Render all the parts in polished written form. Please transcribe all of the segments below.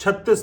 36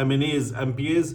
MNAs MPAs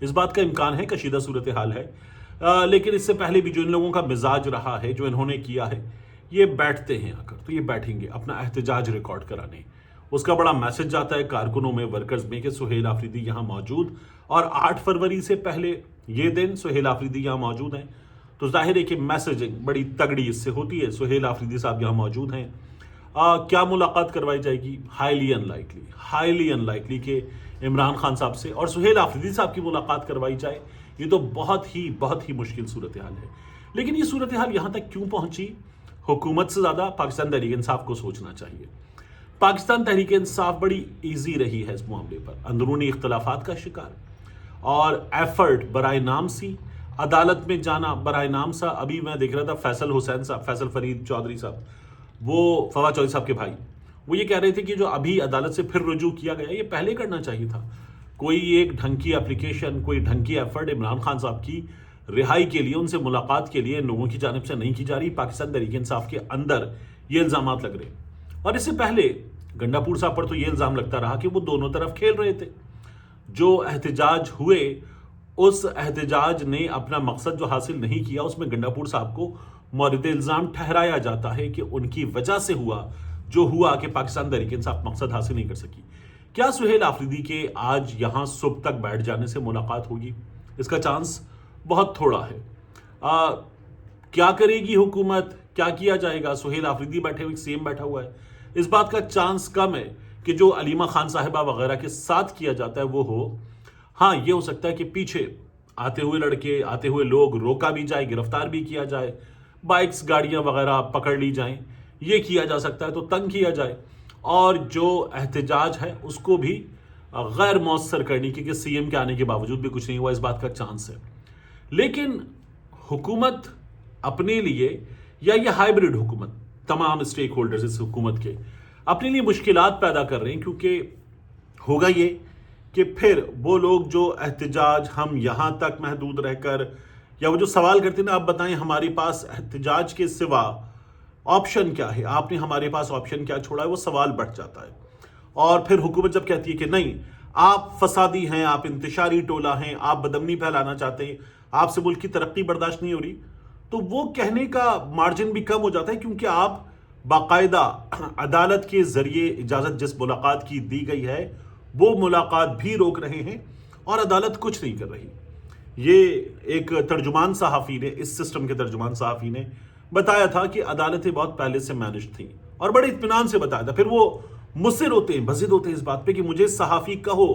اس بات کا امکان ہے، کشیدہ صورتحال ہے، لیکن اس سے پہلے بھی جو ان لوگوں کا مزاج رہا ہے، جو انہوں نے کیا ہے، یہ بیٹھتے ہیں آ کر، تو یہ بیٹھیں گے اپنا احتجاج ریکارڈ کرانے، اس کا بڑا میسج جاتا ہے کارکنوں میں، ورکرز میں، کہ سہیل آفریدی یہاں موجود، اور 8 فروری سے پہلے یہ دن سہیل آفریدی یہاں موجود ہیں، تو ظاہر ہے کہ میسجنگ بڑی تگڑی اس سے ہوتی ہے، سہیل آفریدی صاحب یہاں موجود ہیں۔ کیا ملاقات کروائی جائے گی؟ ہائیلی ان لائکلی کہ عمران خان صاحب سے اور سہیل آفریدی صاحب کی ملاقات کروائی جائے، یہ تو بہت ہی مشکل صورتحال ہے۔ لیکن یہ صورتحال یہاں تک کیوں پہنچی؟ حکومت سے زیادہ پاکستان تحریک انصاف کو سوچنا چاہیے۔ پاکستان تحریک انصاف بڑی ایزی رہی ہے اس معاملے پر، اندرونی اختلافات کا شکار، اور ایفرٹ برائے نام سی، عدالت میں جانا برائے نام سا۔ ابھی میں دیکھ رہا تھا فیصل حسین صاحب، فیصل فرید چودھری صاحب، وہ فواد چودھری صاحب کے بھائی، وہ یہ کہہ رہے تھے کہ جو ابھی عدالت سے پھر رجوع کیا گیا، یہ پہلے کرنا چاہیے تھا۔ کوئی ایک ڈھنگ کی اپلیکیشن، کوئی ڈھنگ کی ایفرٹ عمران خان صاحب کی رہائی کے لیے، ان سے ملاقات کے لیے ان لوگوں کی جانب سے نہیں کی جا رہی۔ پاکستان تحریک انصاف کے اندر یہ الزامات لگ رہے، اور اس سے پہلے گنڈا پور صاحب پر تو یہ الزام لگتا رہا کہ وہ دونوں طرف کھیل رہے تھے۔ جو احتجاج ہوئے، اس احتجاج نے اپنا مقصد جو حاصل نہیں کیا، اس میں گنڈا پور صاحب کو مورد الزام ٹھہرایا جاتا ہے کہ ان کی وجہ سے ہوا کہ پاکستان تحریک انصاف مقصد حاصل نہیں کر سکی۔ کیا سہیل آفریدی کے آج یہاں صبح تک بیٹھ جانے سے ملاقات ہوگی؟ اس کا چانس بہت تھوڑا ہے۔ کیا کرے گی حکومت؟ کیا کیا جائے گا؟ سہیل آفریدی بیٹھے ہوئے، سی ایم بیٹھا ہوا ہے، اس بات کا چانس کم ہے کہ جو علیمہ خان صاحبہ وغیرہ کے ساتھ کیا جاتا ہے وہ ہو۔ ہاں، یہ ہو سکتا ہے کہ پیچھے آتے ہوئے لڑکے، آتے ہوئے لوگ روکا بھی جائے، گرفتار بھی کیا جائے، بائکس، گاڑیاں وغیرہ پکڑ لی جائیں، یہ کیا جا سکتا ہے، تو تنگ کیا جائے، اور جو احتجاج ہے اس کو بھی غیر مؤثر کرنے کی، کہ سی ایم کے آنے کے باوجود بھی کچھ نہیں ہوا، اس بات کا چانس ہے۔ لیکن حکومت اپنے لیے، یا یہ ہائیبریڈ حکومت، تمام اسٹیک ہولڈرز اس حکومت کے اپنے لیے مشکلات پیدا کر رہے ہیں، کیونکہ ہوگا یہ کہ پھر وہ لوگ جو احتجاج ہم یہاں تک محدود رہ کر، یا وہ جو سوال کرتے ہیں نا، آپ بتائیں ہمارے پاس احتجاج کے سوا آپشن کیا ہے، آپ نے ہمارے پاس آپشن کیا چھوڑا ہے، وہ سوال بڑھ جاتا ہے۔ اور پھر حکومت جب کہتی ہے کہ نہیں، آپ فسادی ہیں، آپ انتشاری ٹولہ ہیں، آپ بدامنی پھیلانا چاہتے ہیں، آپ سے ملک کی ترقی برداشت نہیں ہو رہی، تو وہ کہنے کا مارجن بھی کم ہو جاتا ہے، کیونکہ آپ باقاعدہ عدالت کے ذریعے اجازت جس ملاقات کی دی گئی ہے، وہ ملاقات بھی روک رہے ہیں، اور عدالت کچھ نہیں کر رہی۔ یہ ایک ترجمان صحافی نے، اس سسٹم کے ترجمان صحافی نے بتایا تھا کہ عدالتیں بہت پہلے سے مینج تھیں، اور بڑے اطمینان سے بتایا تھا۔ پھر وہ مصر ہوتے ہیں، بضد ہوتے ہیں اس بات پہ کہ مجھے صحافی کہو،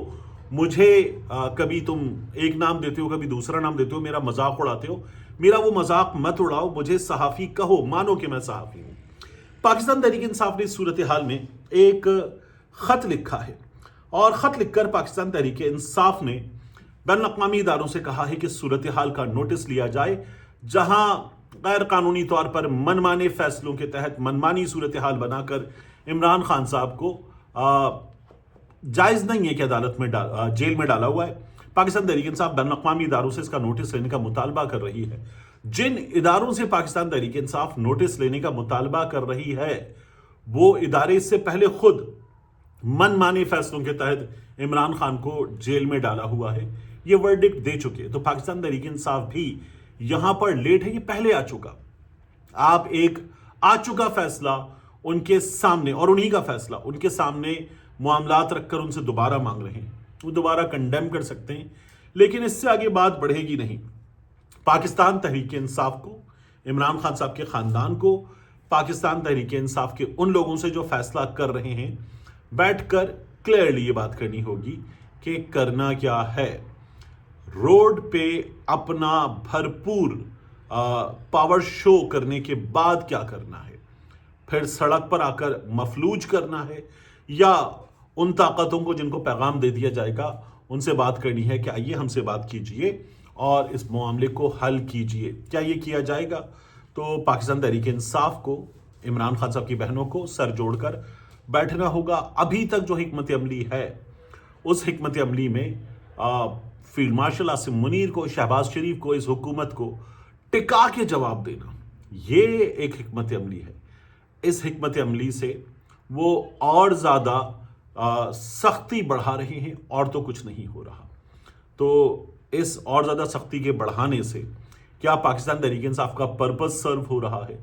مجھے کبھی تم ایک نام دیتے ہو، کبھی دوسرا نام دیتے ہو، میرا مذاق اڑاتے ہو، میرا وہ مذاق مت اڑاؤ، مجھے صحافی کہو، مانو کہ میں صحافی ہوں۔ پاکستان تحریک انصاف نے اس صورتحال میں ایک خط لکھا ہے، اور خط لکھ کر پاکستان تحریک انصاف نے بین الاقوامی اداروں سے کہا ہے کہ صورتحال کا نوٹس لیا جائے، جہاں غیر قانونی طور پر منمانے فیصلوں کے تحت منمانی صورتحال بنا کر عمران خان صاحب کو جائز نہیں ہے کہ عدالت میں جیل میں ڈالا ہوا ہے۔ پاکستان تحریک انصاف بین الاقوامی اداروں سے اس کا نوٹس لینے کا مطالبہ کر رہی ہے۔ جن اداروں سے پاکستان تحریک انصاف نوٹس لینے کا مطالبہ کر رہی ہے، وہ ادارے اس سے پہلے خود من مانے فیصلوں کے تحت عمران خان کو جیل میں ڈالا ہوا ہے، یہ ورڈکٹ دے چکے۔ تو پاکستان تحریک انصاف بھی یہاں پر لیٹ ہے، یہ پہلے آ چکا۔ آپ ایک آ چکا فیصلہ ان کے سامنے، اور انہی کا فیصلہ ان کے سامنے معاملات رکھ کر ان سے دوبارہ مانگ رہے ہیں، وہ دوبارہ کنڈیم کر سکتے ہیں، لیکن اس سے آگے بات بڑھے گی نہیں۔ پاکستان تحریک انصاف کو، عمران خان صاحب کے خاندان کو، پاکستان تحریک انصاف کے ان لوگوں سے جو فیصلہ کر رہے ہیں، بیٹھ کر کلیئرلی یہ بات کرنی ہوگی کہ کرنا کیا ہے۔ روڈ پہ اپنا بھرپور پاور شو کرنے کے بعد کیا کرنا ہے؟ پھر سڑک پر آ کر مفلوج کرنا ہے، یا ان طاقتوں کو جن کو پیغام دے دیا جائے گا ان سے بات کرنی ہے کہ آئیے ہم سے بات کیجئے اور اس معاملے کو حل کیجئے؟ کیا یہ کیا جائے گا؟ تو پاکستان تحریک انصاف کو، عمران خان صاحب کی بہنوں کو سر جوڑ کر بیٹھنا ہوگا۔ ابھی تک جو حکمت عملی ہے، اس حکمت عملی میں فیلڈ مارشل عاصم منیر کو، شہباز شریف کو، اس حکومت کو ٹکا کے جواب دینا، یہ ایک حکمت عملی ہے۔ اس حکمت عملی سے وہ اور زیادہ سختی بڑھا رہے ہیں، اور تو کچھ نہیں ہو رہا۔ تو اس اور زیادہ سختی کے بڑھانے سے کیا پاکستان تحریک انصاف کا پرپس سرو ہو رہا ہے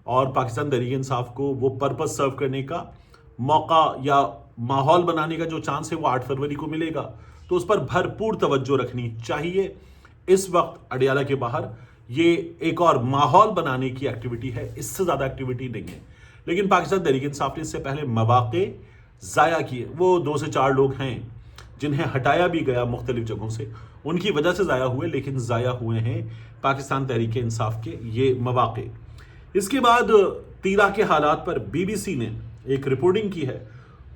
اور پاکستان تحریک انصاف کو وہ پرپس سرو کرنے کا موقع یا ماحول بنانے کا جو چانس ہے وہ 8 فروری کو ملے گا، تو اس پر بھرپور توجہ رکھنی چاہیے۔ اس وقت اڈیالہ کے باہر یہ ایک اور ماحول بنانے کی ایکٹیویٹی ہے، اس سے زیادہ ایکٹیویٹی نہیں ہے، لیکن پاکستان تحریک انصاف نے اس سے پہلے مواقع ضائع کیے۔ وہ 2 سے 4 لوگ ہیں جنہیں ہٹایا بھی گیا مختلف جگہوں سے، ان کی وجہ سے ضائع ہوئے، لیکن ضائع ہوئے ہیں پاکستان تحریک انصاف کے یہ مواقع۔ اس کے بعد تیرا کے حالات پر بی بی سی نے ایک رپورٹنگ کی ہے،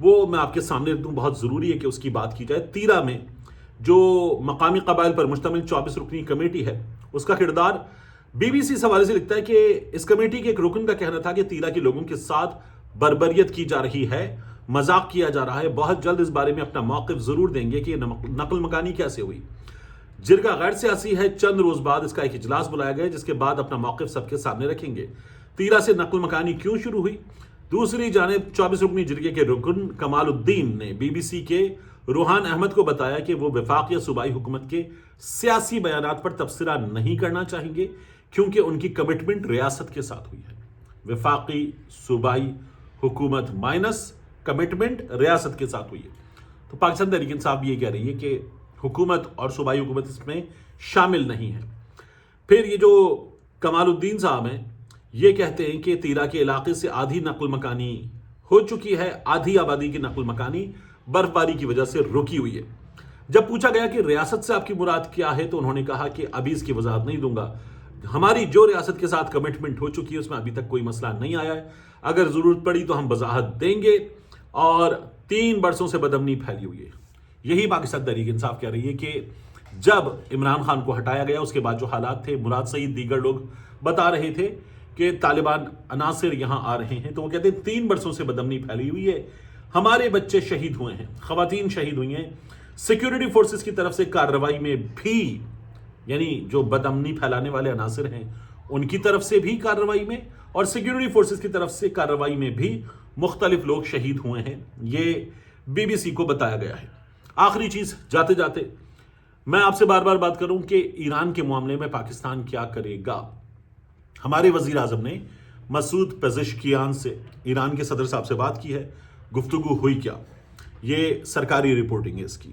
وہ میں آپ کے سامنے رکھ دوں، بہت ضروری ہے کہ اس کی بات کی جائے۔ تیرا میں جو مقامی قبائل پر مشتمل 24 رکنی کمیٹی ہے، اس کا کردار بی بی سی اس حوالے سے لکھتا ہے کہ اس کمیٹی کے ایک رکن کا کہنا تھا کہ تیرا کے لوگوں کے ساتھ بربریت کی جا رہی ہے، مذاق کیا جا رہا ہے، بہت جلد اس بارے میں اپنا موقف ضرور دیں گے کہ یہ نقل مکانی کیسے ہوئی۔ جرگہ غیر سیاسی ہے، چند روز بعد اس کا ایک اجلاس بلایا گیا جس کے بعد اپنا موقف سب کے سامنے رکھیں گے۔ تیرا سے نقل مکانی کیوں شروع ہوئی؟ دوسری جانب 24 رکنی جرگے کے رکن کمال الدین نے بی بی سی کے روحان احمد کو بتایا کہ وہ وفاق یا صوبائی حکومت کے سیاسی بیانات پر تبصرہ نہیں کرنا چاہیں گے کیونکہ ان کی کمٹمنٹ ریاست کے ساتھ ہوئی ہے۔ وفاقی صوبائی حکومت مائنس کمٹمنٹ ریاست کے ساتھ ہوئی ہے، تو پاکستان تحریک انصاف یہ کہہ رہی ہے کہ حکومت اور صوبائی حکومت اس میں شامل نہیں ہے۔ پھر یہ جو کمال الدین صاحب ہیں یہ کہتے ہیں کہ تیرا کے علاقے سے آدھی نقل مکانی ہو چکی ہے، آدھی آبادی کی نقل مکانی برف باری کی وجہ سے رکی ہوئی ہے۔ جب پوچھا گیا کہ ریاست سے آپ کی مراد کیا ہے تو انہوں نے کہا کہ ابھی اس کی وضاحت نہیں دوں گا، ہماری جو ریاست کے ساتھ کمٹمنٹ ہو چکی ہے اس میں ابھی تک کوئی مسئلہ نہیں آیا ہے، اگر ضرورت پڑی تو ہم وضاحت دیں گے۔ اور 3 برسوں سے بدامنی پھیلی ہوئی ہے، یہی پاکستان تحریک انصاف کہہ رہی ہے کہ جب عمران خان کو ہٹایا گیا اس کے بعد جو حالات تھے، مراد سعید دیگر لوگ بتا رہے تھے کہ طالبان عناصر یہاں آ رہے ہیں، تو وہ کہتے ہیں 3 برسوں سے بدامنی پھیلی ہوئی ہے، ہمارے بچے شہید ہوئے ہیں، خواتین شہید ہوئی ہیں، سیکیورٹی فورسز کی طرف سے کارروائی میں بھی، یعنی جو بدامنی پھیلانے والے عناصر ہیں ان کی طرف سے بھی کارروائی میں اور سیکیورٹی فورسز کی طرف سے کارروائی میں بھی مختلف لوگ شہید ہوئے ہیں، یہ بی بی سی کو بتایا گیا ہے۔ آخری چیز جاتے جاتے میں آپ سے بار بار بات کروں کہ ایران کے معاملے میں پاکستان کیا کرے گا۔ ہمارے وزیر اعظم نے مسعود پزشکیان سے، ایران کے صدر صاحب سے بات کی ہے، گفتگو ہوئی کیا؟ یہ سرکاری رپورٹنگ ہے اس کی۔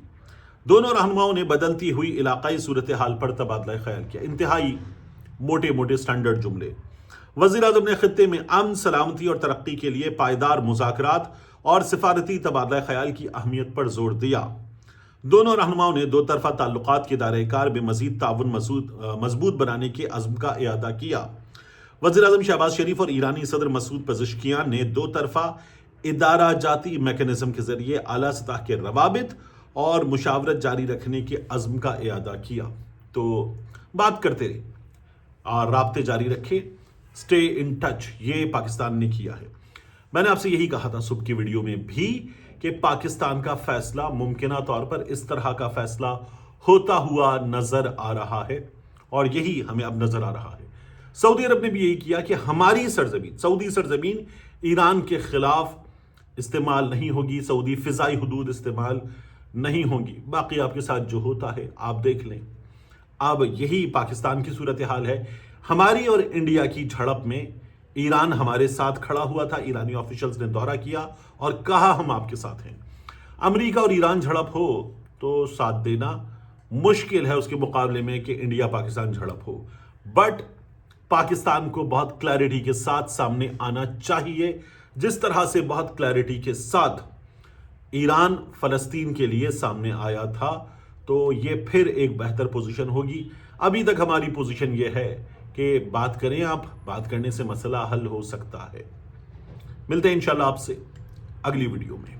دونوں رہنماؤں نے بدلتی ہوئی علاقائی صورتحال پر تبادلہ خیال کیا، انتہائی موٹے موٹے سٹینڈرڈ جملے۔ وزیر اعظم نے خطے میں امن، سلامتی اور ترقی کے لیے پائیدار مذاکرات اور سفارتی تبادلہ خیال کی اہمیت پر زور دیا۔ دونوں رہنماؤں نے 2 طرفہ تعلقات کے دائرۂ کار میں مزید تعاون مضبوط بنانے کے عزم کا اعادہ کیا۔ وزیر اعظم شہباز شریف اور ایرانی صدر مسعود پزشکیان نے 2 طرفہ ادارہ جاتی میکانزم کے ذریعے اعلیٰ سطح کے روابط اور مشاورت جاری رکھنے کے عزم کا اعادہ کیا۔ تو بات کرتے رہے اور رابطے جاری رکھے، سٹے ان ٹچ، یہ پاکستان نے کیا ہے۔ میں نے آپ سے یہی کہا تھا صبح کی ویڈیو میں بھی کہ پاکستان کا فیصلہ ممکنہ طور پر اس طرح کا فیصلہ ہوتا ہوا نظر آ رہا ہے اور یہی ہمیں اب نظر آ رہا ہے۔ سعودی عرب نے بھی یہی کیا کہ ہماری سرزمین، سعودی سرزمین ایران کے خلاف استعمال نہیں ہوگی، سعودی فضائی حدود استعمال نہیں ہوگی، باقی آپ کے ساتھ جو ہوتا ہے آپ دیکھ لیں۔ اب یہی پاکستان کی صورتحال ہے۔ ہماری اور انڈیا کی جھڑپ میں ایران ہمارے ساتھ کھڑا ہوا تھا، ایرانی آفیشلز نے دورہ کیا اور کہا ہم آپ کے ساتھ ہیں۔ امریکہ اور ایران جھڑپ ہو تو ساتھ دینا مشکل ہے اس کے مقابلے میں کہ انڈیا پاکستان جھڑپ ہو، بٹ پاکستان کو بہت کلیئرٹی کے ساتھ سامنے آنا چاہیے، جس طرح سے بہت کلیئرٹی کے ساتھ ایران فلسطین کے لیے سامنے آیا تھا، تو یہ پھر ایک بہتر پوزیشن ہوگی۔ ابھی تک ہماری پوزیشن یہ ہے کہ بات کریں آپ، بات کرنے سے مسئلہ حل ہو سکتا ہے۔ ملتے ہیں انشاءاللہ آپ سے اگلی ویڈیو میں۔